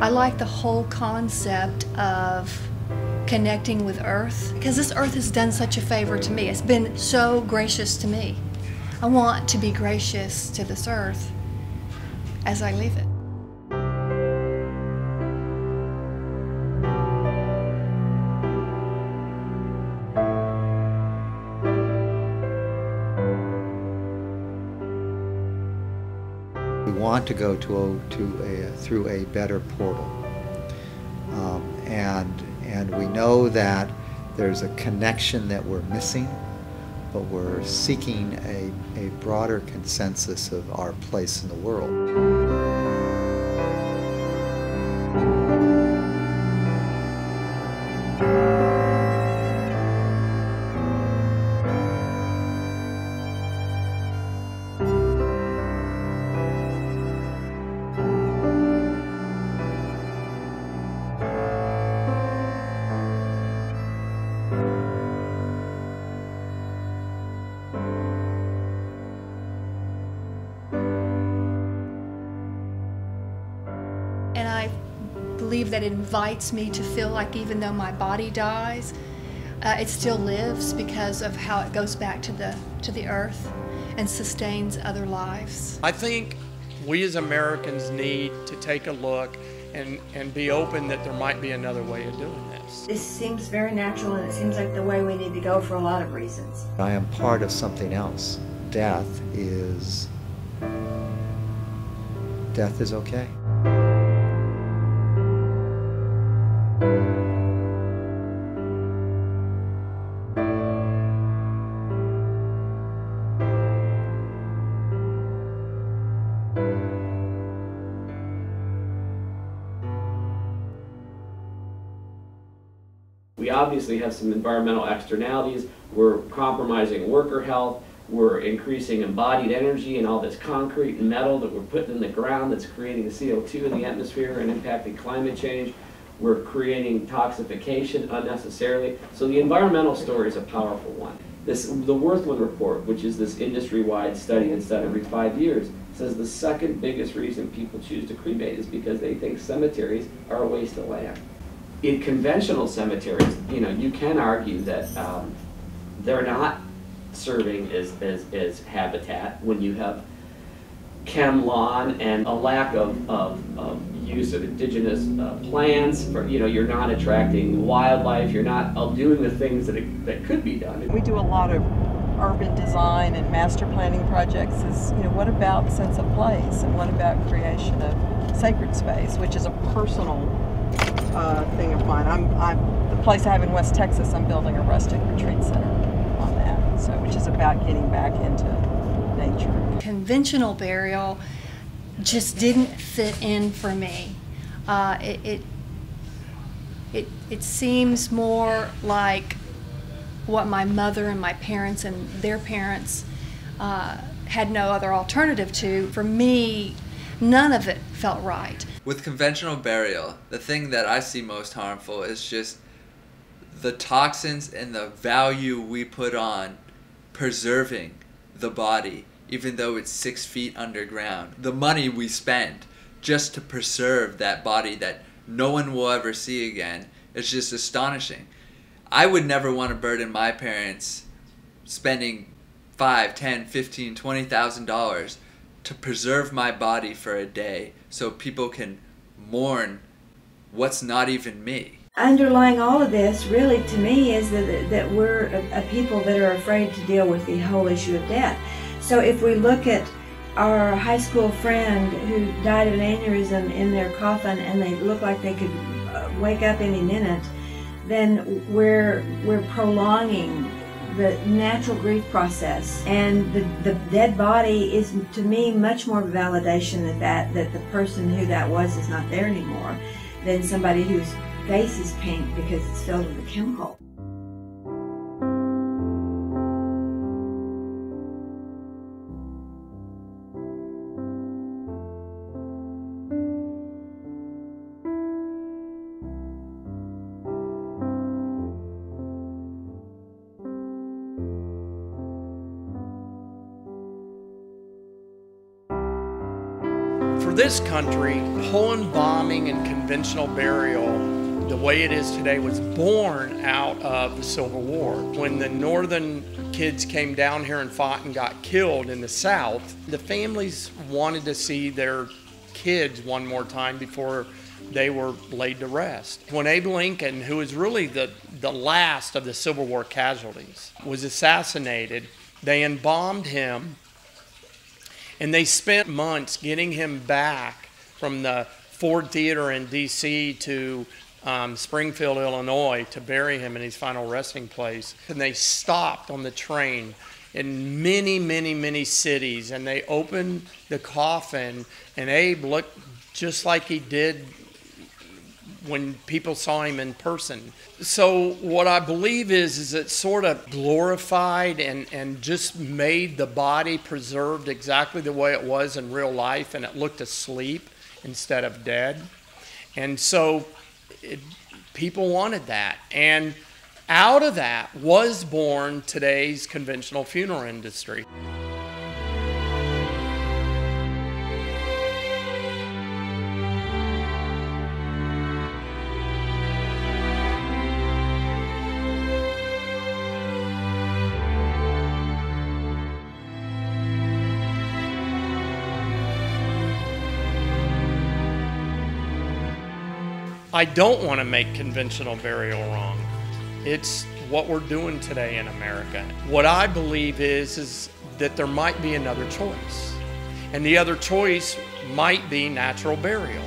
I like the whole concept of connecting with Earth, because this Earth has done such a favor to me. It's been so gracious to me. I want to be gracious to this Earth as I leave it. We want to go through a better portal, and we know that there's a connection that we're missing, but we're seeking a broader consensus of our place in the world. And I believe that it invites me to feel like even though my body dies, it still lives because of how it goes back to the earth and sustains other lives. I think we as Americans need to take a look and be open that there might be another way of doing this. This seems very natural, and it seems like the way we need to go for a lot of reasons. I am part of something else. Death is okay. We obviously have some environmental externalities. We're compromising worker health. We're increasing embodied energy and all this concrete and metal that we're putting in the ground that's creating the CO2 in the atmosphere and impacting climate change. We're creating toxification unnecessarily. So the environmental story is a powerful one. The Worthman Report, which is this industry-wide study that's done every 5 years, says the second biggest reason people choose to cremate is because they think cemeteries are a waste of land. In conventional cemeteries, you can argue that they're not serving as habitat when you have chem lawn and a lack of use of indigenous plants. You're not attracting wildlife. You're not doing the things that could be done. We do a lot of urban design and master planning projects. What about sense of place, and what about creation of sacred space, which is a personal thing of mine. The place I have in West Texas, I'm building a rustic retreat center on that, which is about getting back into nature. Conventional burial just didn't fit in for me. It seems more like what my mother and my parents and their parents had no other alternative to. For me, none of it felt right. With conventional burial, the thing that I see most harmful is just the toxins and the value we put on preserving the body, even though it's 6 feet underground. The money we spend just to preserve that body that no one will ever see again is just astonishing. I would never want to burden my parents spending $5, $10, $15, $20,000 to preserve my body for a day so people can mourn what's not even me. Underlying all of this, really, to me, is that we're a people that are afraid to deal with the whole issue of death. So if we look at our high school friend who died of an aneurysm in their coffin and they look like they could wake up any minute, then we're prolonging the natural grief process, and the dead body is, to me, much more of a validation that the person who that was is not there anymore than somebody whose face is pink because it's filled with a chemical. For this country, Poland bombing and conventional burial, the way it is today, was born out of the Civil War. When the northern kids came down here and fought and got killed in the South, the families wanted to see their kids one more time before they were laid to rest. When Abe Lincoln, who was really the last of the Civil War casualties, was assassinated, they embalmed him, and they spent months getting him back from the Ford Theater in D.C. to Springfield, Illinois, to bury him in his final resting place. And they stopped on the train in many, many, many cities, and they opened the coffin, and Abe looked just like he did when people saw him in person. So what I believe is it sort of glorified and just made the body preserved exactly the way it was in real life, and it looked asleep instead of dead. And so people wanted that. And out of that was born today's conventional funeral industry. I don't want to make conventional burial wrong. It's what we're doing today in America. What I believe is that there might be another choice. And the other choice might be natural burial.